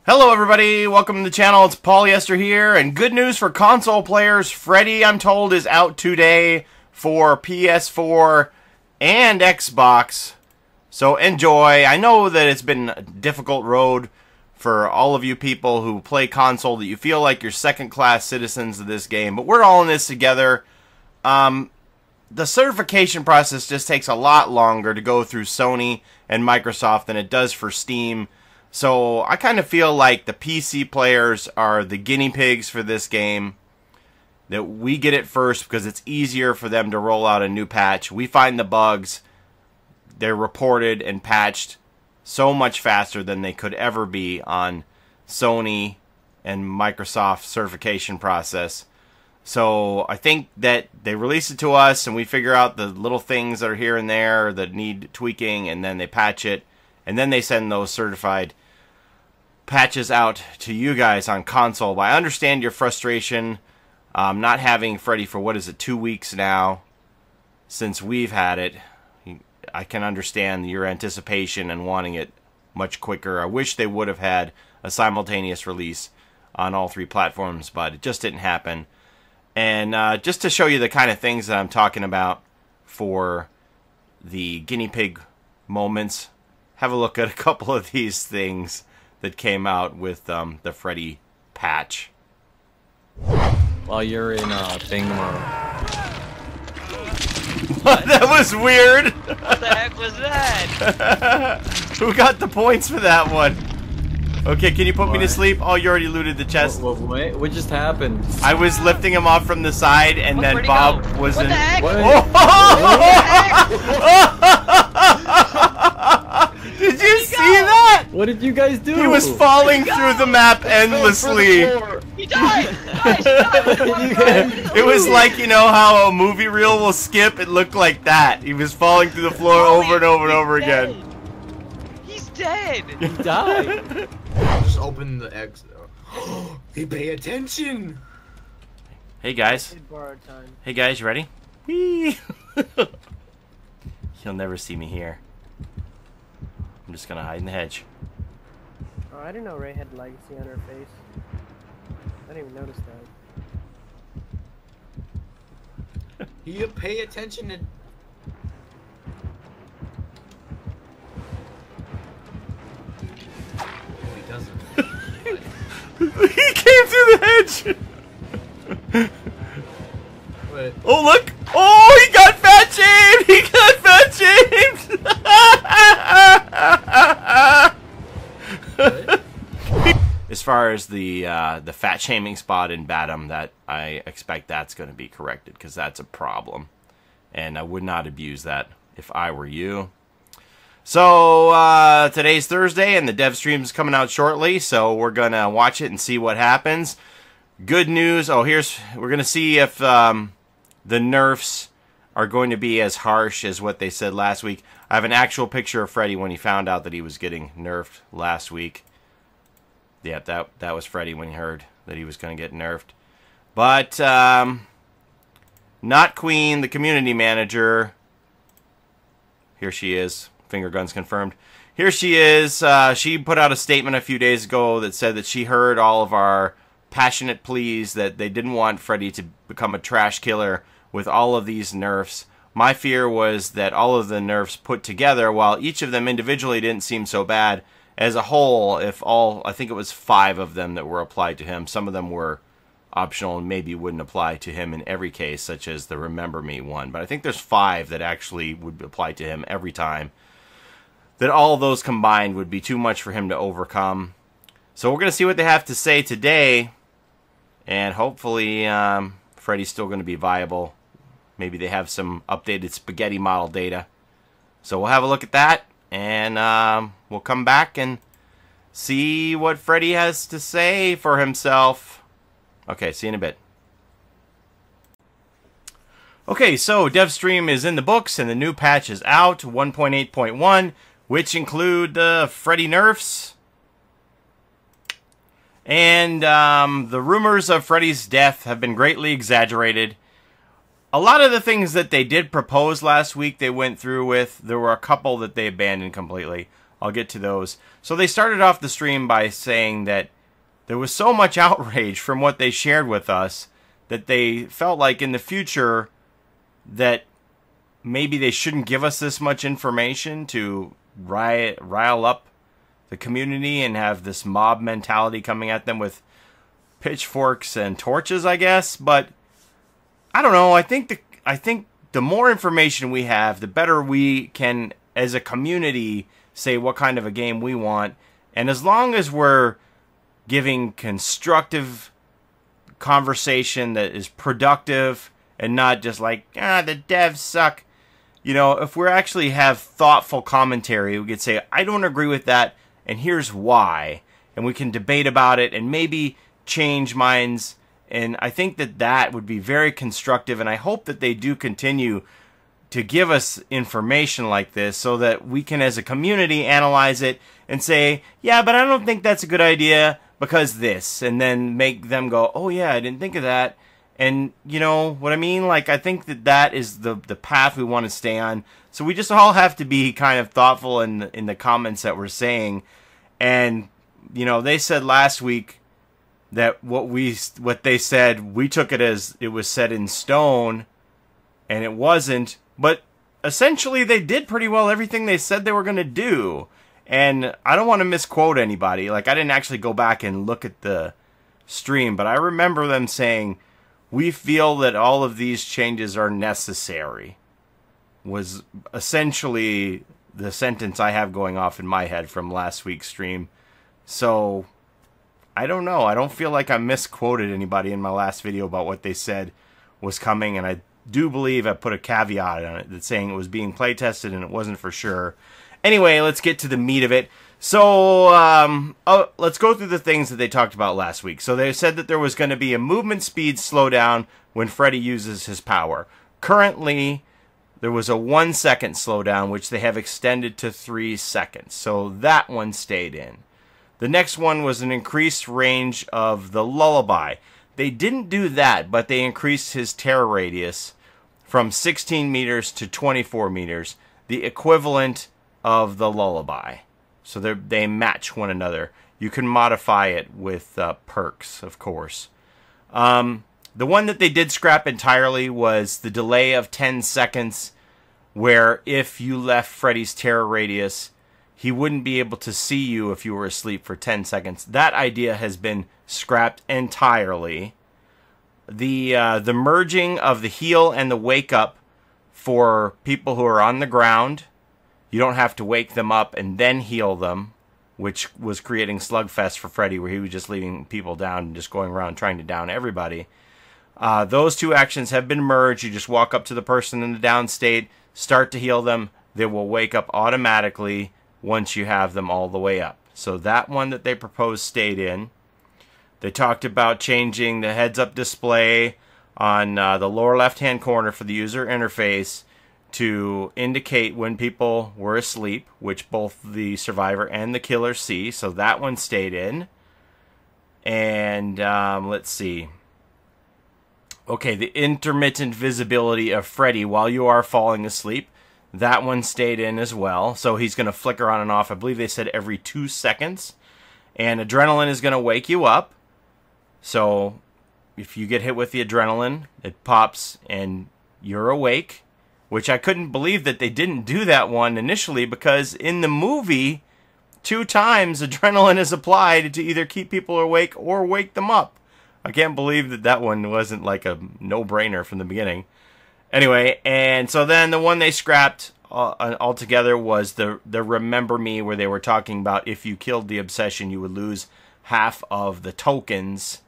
Hello everybody, welcome to the channel. It's Paulie, Esther here, and good news for console players. Freddy, I'm told, is out today for PS4 and Xbox. So enjoy. I know that it's been a difficult road for all of you people who play console, that you feel like you're second-class citizens of this game, but we're all in this together. The certification process just takes a lot longer to go through Sony and Microsoft than it does for Steam. So I kind of feel like the PC players are the guinea pigs for this game. That we get it first because it's easier for them to roll out a new patch. We find the bugs. They're reported and patched so much faster than they could ever be on Sony and Microsoft certification process. So I think that they release it to us and we figure out the little things that are here and there that need tweaking, and then they patch it, and then they send those certified patches out to you guys on console. But I understand your frustration not having Freddy for, what is it, 2 weeks now since we've had it. I can understand your anticipation and wanting it much quicker. I wish they would have had a simultaneous release on all three platforms, but it just didn't happen. And just to show you the kind of things that I'm talking about for the guinea pig moments, have a look at a couple of these things that came out with the Freddy Patch. While you're in thing mode. What? That was weird! What the heck was that? Who got the points for that one? Okay, can you put me to sleep? Oh, you already looted the chest. Wait, what just happened? I was lifting him off from the side, and then Bob was in. What the heck? Did you see that? What did you guys do? He was falling through the map endlessly. He died! It was like, you know how a movie reel will skip? It looked like that. He was falling through the floor over and over and over again. He's dead! He died. Just open the exit. Hey, pay attention! Hey guys. Hey guys, you ready? Whee! He'll never see me here. I'm just gonna hide in the hedge. Oh, I didn't know Ray had legacy on her face. I didn't even notice that. You pay attention to... Oh, he doesn't. He came through the hedge! Wait. Oh, look! Oh, he got fat-shamed! He got fat-shamed! As far as the fat-shaming spot in Batum, that I expect that's going to be corrected, because that's a problem. And I would not abuse that if I were you. So, today's Thursday, and the dev stream's coming out shortly, so we're going to watch it and see what happens. Good news. Oh, we're going to see if the nerfs are going to be as harsh as what they said last week. I have an actual picture of Freddy when he found out that he was getting nerfed last week. Yeah, that was Freddy when he heard that he was going to get nerfed. But, not Queen, the community manager. Here she is. Finger guns confirmed. Here she is. She put out a statement a few days ago that said that she heard all of our passionate pleas that they didn't want Freddy to become a trash killer with all of these nerfs. My fear was that all of the nerfs put together, while each of them individually didn't seem so bad, as a whole, if all, I think it was 5 of them that were applied to him. Some of them were optional and maybe wouldn't apply to him in every case, such as the Remember Me one. But I think there's 5 that actually would apply to him every time. That all of those combined would be too much for him to overcome. So we're going to see what they have to say today. And hopefully Freddy's still going to be viable. Maybe they have some updated spaghetti model data. So we'll have a look at that. And we'll come back and see what Freddy has to say for himself. Okay, see you in a bit. Okay, so DevStream is in the books and the new patch is out, 1.8.1, which include the Freddy nerfs. And the rumors of Freddy's death have been greatly exaggerated. A lot of the things that they did propose last week they went through with. There were a couple that they abandoned completely. I'll get to those. So they started off the stream by saying that there was so much outrage from what they shared with us that they felt like in the future that maybe they shouldn't give us this much information to rile up the community and have this mob mentality coming at them with pitchforks and torches, I guess. But I don't know. I think the more information we have, the better we can, as a community, say what kind of a game we want. And as long as we're giving constructive conversation that is productive and not just like, the devs suck. You know, if we actually have thoughtful commentary, we could say, I don't agree with that, and here's why. And we can debate about it and maybe change minds. And I think that that would be very constructive, and I hope that they do continue to give us information like this so that we can, as a community, analyze it and say, yeah, but I don't think that's a good idea because this, and then make them go, oh yeah, I didn't think of that. And you know what I mean? Like, I think that that is the path we want to stay on. So we just all have to be kind of thoughtful in the comments that we're saying. And you know, they said last week that what they said, we took it as it was set in stone, and it wasn't. But essentially, they did pretty well everything they said they were going to do. And I don't want to misquote anybody. Like, I didn't actually go back and look at the stream, but I remember them saying, we feel that all of these changes are necessary, was essentially the sentence I have going off in my head from last week's stream. So, I don't know. I don't feel like I misquoted anybody in my last video about what they said was coming, and I do believe I put a caveat on it that's saying it was being play tested and it wasn't for sure. Anyway, let's get to the meat of it. So, let's go through the things that they talked about last week. So they said that there was going to be a movement speed slowdown when Freddy uses his power. Currently, there was a 1 second slowdown, which they have extended to 3 seconds. So that one stayed in. The next one was an increased range of the lullaby. They didn't do that, but they increased his terror radius from 16 meters to 24 meters, the equivalent of the lullaby. So they match one another. You can modify it with perks, of course. The one that they did scrap entirely was the delay of 10 seconds, where if you left Freddy's terror radius, he wouldn't be able to see you if you were asleep for 10 seconds. That idea has been scrapped entirely. The merging of the heal and the wake up for people who are on the ground. You don't have to wake them up and then heal them, which was creating Slugfest for Freddy, where he was just leaving people down and just going around trying to down everybody. Those two actions have been merged. You just walk up to the person in the down state, start to heal them. They will wake up automatically once you have them all the way up. So that one that they proposed stayed in. They talked about changing the heads-up display on the lower left-hand corner for the user interface to indicate when people were asleep, which both the survivor and the killer see. So that one stayed in. And let's see. Okay, the intermittent visibility of Freddy while you are falling asleep. That one stayed in as well. So he's going to flicker on and off. I believe they said every 2 seconds. And adrenaline is going to wake you up. So if you get hit with the adrenaline, it pops and you're awake. Which I couldn't believe that they didn't do that one initially, because in the movie, 2 times adrenaline is applied to either keep people awake or wake them up. I can't believe that that one wasn't like a no-brainer from the beginning. Anyway, and so then the one they scrapped altogether was the Remember Me, where they were talking about if you killed the obsession, you would lose half of the tokens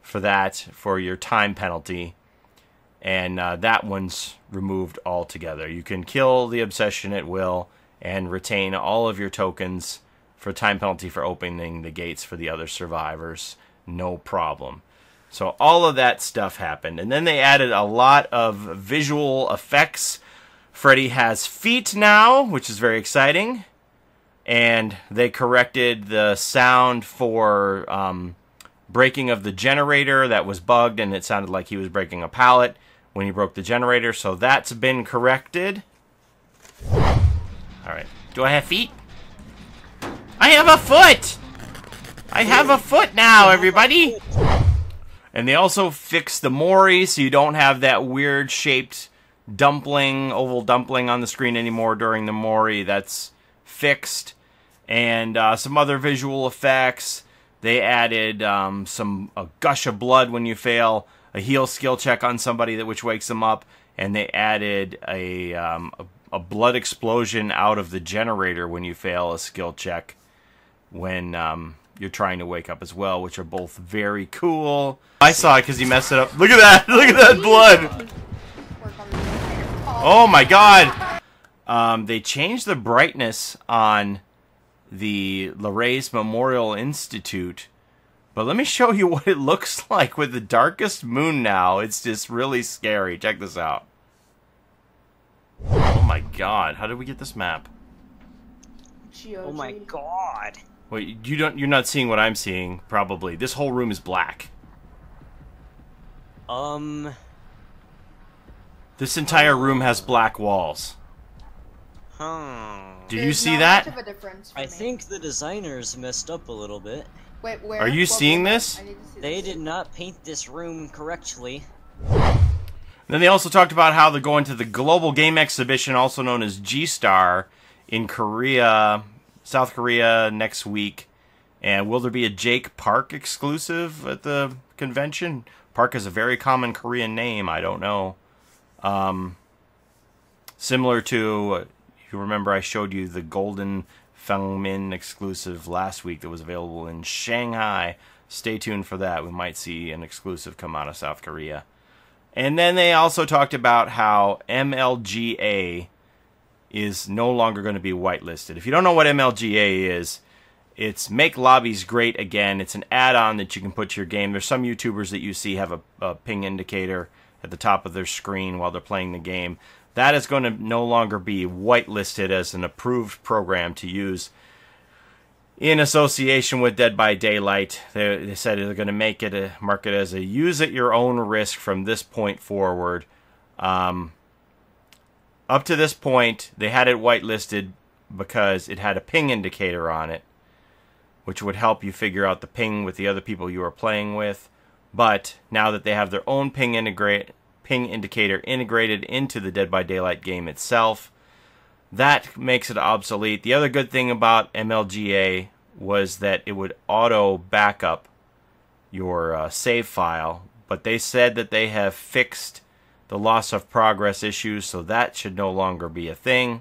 for that, for your time penalty. And that one's removed altogether. You can kill the obsession at will and retain all of your tokens for time penalty for opening the gates for the other survivors. No problem. So all of that stuff happened. And then they added a lot of visual effects. Freddy has feet now, which is very exciting. And they corrected the sound for breaking of the generator that was bugged, and it sounded like he was breaking a pallet when he broke the generator. So that's been corrected. Alright. Do I have feet? I have a foot! I have a foot now, everybody! And they also fixed the Mori, so you don't have that weird shaped dumpling, oval dumpling on the screen anymore during the Mori. That's fixed. And some other visual effects. They added a gush of blood when you fail, a heal skill check on somebody which wakes them up, and they added a blood explosion out of the generator when you fail a skill check when you're trying to wake up as well, which are both very cool. I saw it because you messed it up. Look at that! Look at that blood! Oh my god! They changed the brightness on the Laray's Memorial Institute, but let me show you what it looks like with the darkest moon now. It's just really scary. Check this out. Oh my god, how did we get this map? Oh my god. Wait, you're not seeing what I'm seeing, probably. This whole room is black. This entire room has black walls. Do you see that? Much of a difference for me. think the designers messed up a little bit. Wait, where? Are you seeing this? I need to see They this. did not paint this room correctly. Then they also talked about how they're going to the Global Game Exhibition, also known as Gstar, in Korea, South Korea, next week. And will there be a Jake Park exclusive at the convention? Park is a very common Korean name. I don't know. Similar to, if you remember, I showed you the Golden Fangmin exclusive last week that was available in Shanghai. Stay tuned for that. We might see an exclusive come out of South Korea. And then they also talked about how MLGA is no longer going to be whitelisted. If you don't know what MLGA is, it's Make Lobbies Great Again. It's an add-on that you can put to your game. There's some YouTubers that you see have a ping indicator at the top of their screen while they're playing the game. That is going to no longer be whitelisted as an approved program to use in association with Dead by Daylight. They said they're going to make it mark it as a use at your own risk from this point forward. Up to this point, they had it whitelisted because it had a ping indicator on it, which would help you figure out the ping with the other people you are playing with. But now that they have their own ping indicator integrated into the Dead by Daylight game itself, that makes it obsolete. The other good thing about MLGA was that it would auto backup your save file, but they said that they have fixed the loss of progress issues, so that should no longer be a thing.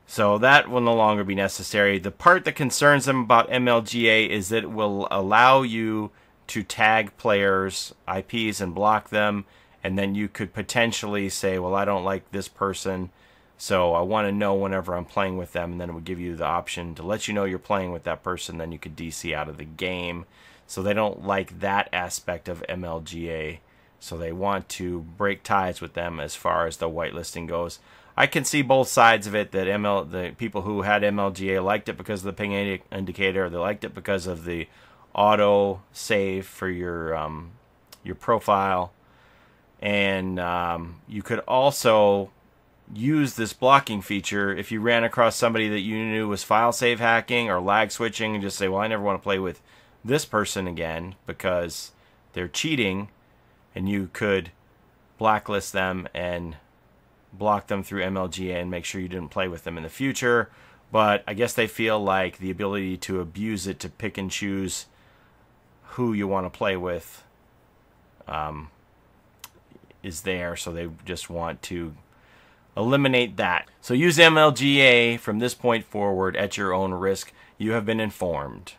So that will no longer be necessary. The part that concerns them about MLGA is that it will allow you to tag players' IPs and block them, and then you could potentially say, well, I don't like this person, so I want to know whenever I'm playing with them, and then it would give you the option to let you know you're playing with that person, then you could DC out of the game. So they don't like that aspect of MLGA, so they want to break ties with them as far as the whitelisting goes. I can see both sides of it, that the people who had MLGA liked it because of the ping indicator, they liked it because of the auto save for your profile, and you could also use this blocking feature if you ran across somebody that you knew was file save hacking or lag switching, and just say, well, I never want to play with this person again because they're cheating, and you could blacklist them and block them through MLGA and make sure you didn't play with them in the future. But I guess they feel like the ability to abuse it, to pick and choose who you want to play with, is there, so they just want to eliminate that. So use MLGA from this point forward at your own risk. You have been informed.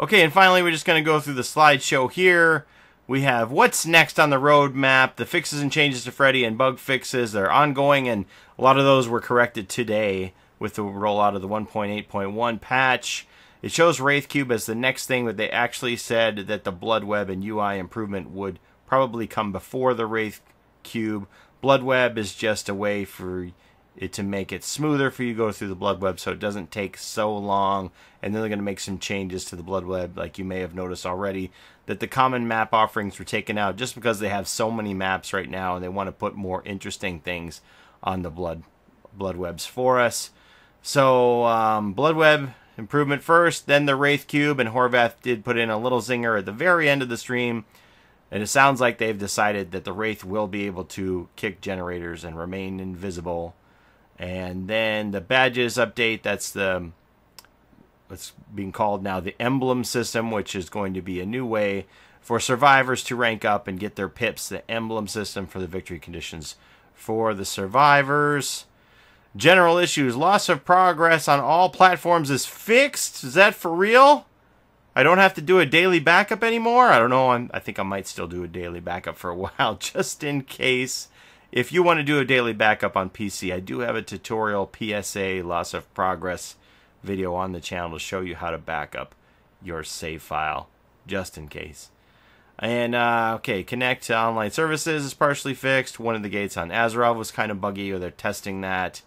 Okay, and finally we're just going to go through the slideshow here. We have what's next on the roadmap, the fixes and changes to Freddy, and bug fixes. They're ongoing, and a lot of those were corrected today with the rollout of the 1.8.1 patch. It shows Wraith Cube as the next thing, but they actually said that the Blood Web and UI improvement would probably come before the Wraith Cube. Blood Web is just a way for it to make it smoother for you to go through the Blood Web so it doesn't take so long. And then they're going to make some changes to the Blood Web, like you may have noticed already, that the common map offerings were taken out just because they have so many maps right now and they want to put more interesting things on the Blood Webs for us. So, Bloodweb improvement first, then the Wraith Cube, and Horvath did put in a little zinger at the very end of the stream. And it sounds like they've decided that the Wraith will be able to kick generators and remain invisible. And then the badges update, that's the what's being called now the emblem system, which is going to be a new way for survivors to rank up and get their pips. The emblem system for the victory conditions for the survivors. General issues, loss of progress on all platforms is fixed. Is that for real? I don't have to do a daily backup anymore? I don't know. I think I might still do a daily backup for a while, just in case. If you want to do a daily backup on PC, I do have a tutorial PSA loss of progress video on the channel to show you how to back up your save file, just in case. And, okay, connect to online services is partially fixed. One of the gates on Azarov was kind of buggy, or they're testing that.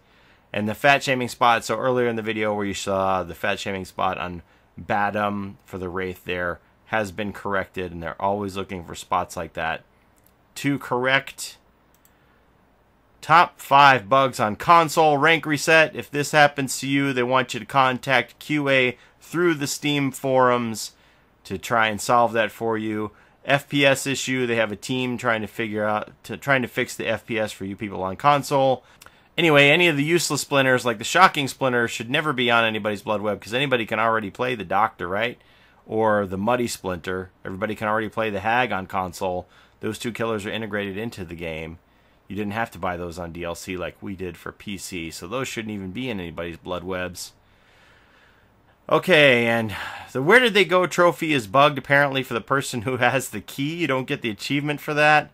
And the fat shaming spot, so earlier in the video where you saw the fat shaming spot on Badum for the Wraith there, has been corrected, and they're always looking for spots like that to correct. Top 5 bugs on console rank reset. If this happens to you, they want you to contact QA through the Steam forums to try and solve that for you. FPS issue, they have a team trying to fix the FPS for you people on console. Anyway, any of the useless splinters, like the shocking splinter, should never be on anybody's Bloodweb, because anybody can already play the Doctor, right? Or the Muddy Splinter. Everybody can already play the Hag on console. Those two killers are integrated into the game. You didn't have to buy those on DLC like we did for PC, so those shouldn't even be in anybody's Bloodwebs. Okay, and the Where Did They Go trophy is bugged apparently for the person who has the key. You don't get the achievement for that.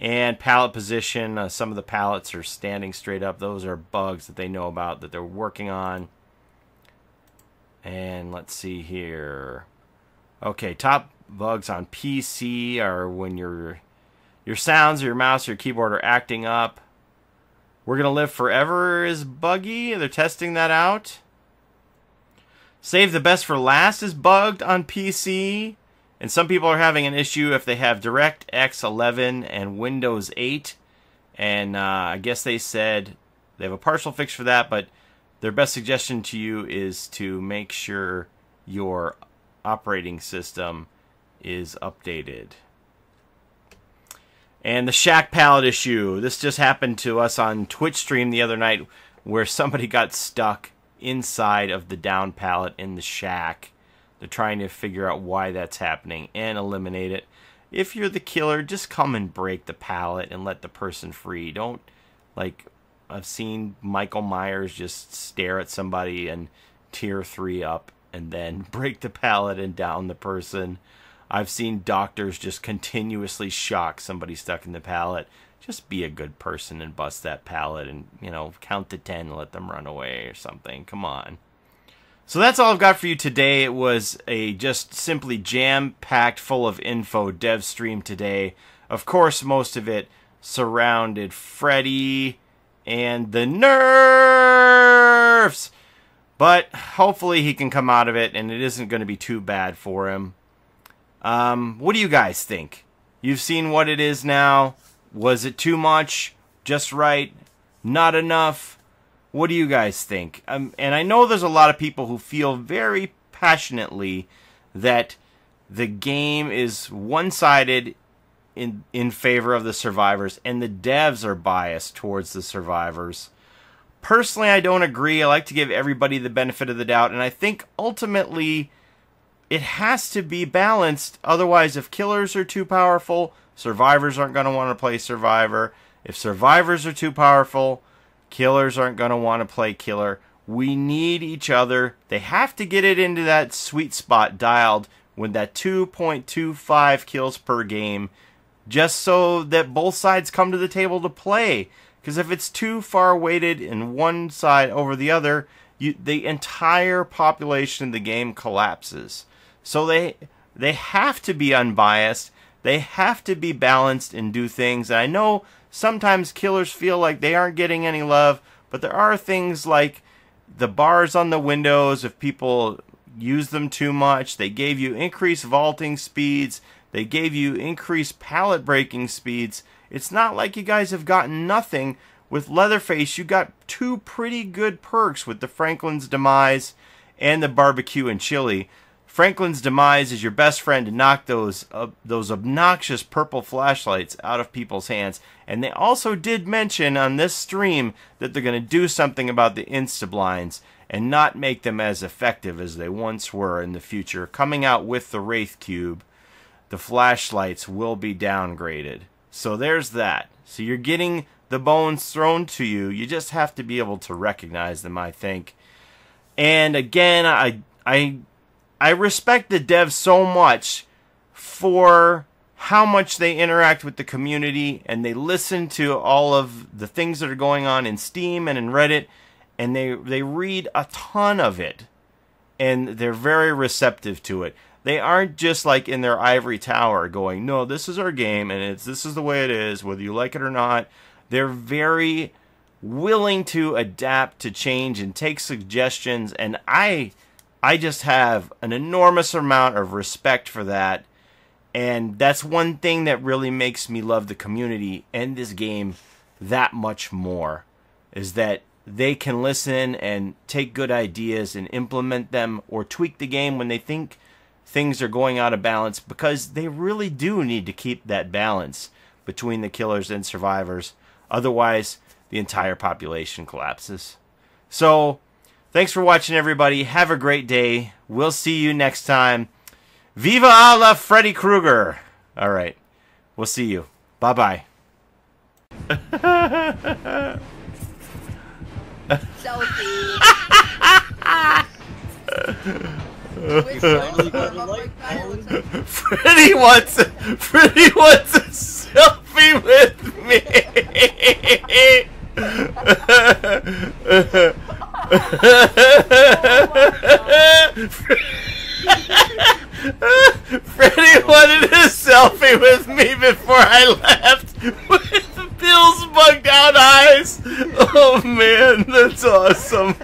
And pallet position, some of the pallets are standing straight up. Those are bugs that they know about, that they're working on. And let's see here. Okay, top bugs on PC are when your sounds, your mouse, your keyboard are acting up. We're Gonna Live Forever is buggy. They're testing that out. Save the Best for Last is bugged on PC. And some people are having an issue if they have DirectX 11 and Windows 8. And I guess they said they have a partial fix for that, but their best suggestion to you is to make sure your operating system is updated. And the Shack pallet issue. This just happened to us on Twitch stream the other night, where somebody got stuck inside of the down pallet in the shack. They're trying to figure out why that's happening and eliminate it. If you're the killer, just come and break the pallet and let the person free. Don't, like, I've seen Michael Myers just stare at somebody and tier 3 up and then break the pallet and down the person. I've seen doctors just continuously shock somebody stuck in the pallet. Just be a good person and bust that pallet and, you know, count to 10 and let them run away or something. Come on. So that's all I've got for you today. It was a just simply jam-packed full of info dev stream today. Of course, most of it surrounded Freddy and the Nerfs. But hopefully he can come out of it and it isn't going to be too bad for him. What do you guys think? You've seen what it is now. Was it too much? Just right? Not enough? What do you guys think? And I know there's a lot of people who feel very passionately that the game is one-sided in favor of the survivors, and the devs are biased towards the survivors. Personally, I don't agree. I like to give everybody the benefit of the doubt, and I think ultimately it has to be balanced. Otherwise, if killers are too powerful, survivors aren't going to want to play survivor. If survivors are too powerful, killers aren't going to want to play killer. We need each other. They have to get it into that sweet spot dialed with that 2.25 kills per game, just so that both sides come to the table to play. Because if it's too far weighted in one side over the other, the entire population of the game collapses. So they have to be unbiased. They have to be balanced and do things. And I know sometimes killers feel like they aren't getting any love, but there are things like the bars on the windows. If people use them too much, they gave you increased vaulting speeds. They gave you increased pallet breaking speeds. It's not like you guys have gotten nothing with Leatherface, you got two pretty good perks with the Franklin's Demise and the Barbecue and Chili. Franklin's Demise is your best friend to knock those obnoxious purple flashlights out of people's hands. And they also did mention on this stream that they're going to do something about the Instablinds and not make them as effective as they once were in the future. Coming out with the Wraith Cube, the flashlights will be downgraded. So there's that. So you're getting the bones thrown to you. You just have to be able to recognize them, I think. And again, I respect the devs so much for how much they interact with the community, and they listen to all of the things that are going on in Steam and in Reddit, and they read a ton of it, and they're very receptive to it. They aren't just like in their ivory tower going, no, this is our game, and this is the way it is, whether you like it or not. They're very willing to adapt to change and take suggestions, and I just have an enormous amount of respect for that, and that's one thing that really makes me love the community and this game that much more, is that they can listen and take good ideas and implement them or tweak the game when they think things are going out of balance, because they really do need to keep that balance between the killers and survivors. Otherwise, the entire population collapses. So, thanks for watching, everybody. Have a great day. We'll see you next time. Viva la Freddy Krueger. All right. We'll see you. Bye-bye. Selfie. Freddy wants a selfie with me. Freddie wanted a selfie with me before I left with Bill's bugged out eyes. Oh man, that's awesome.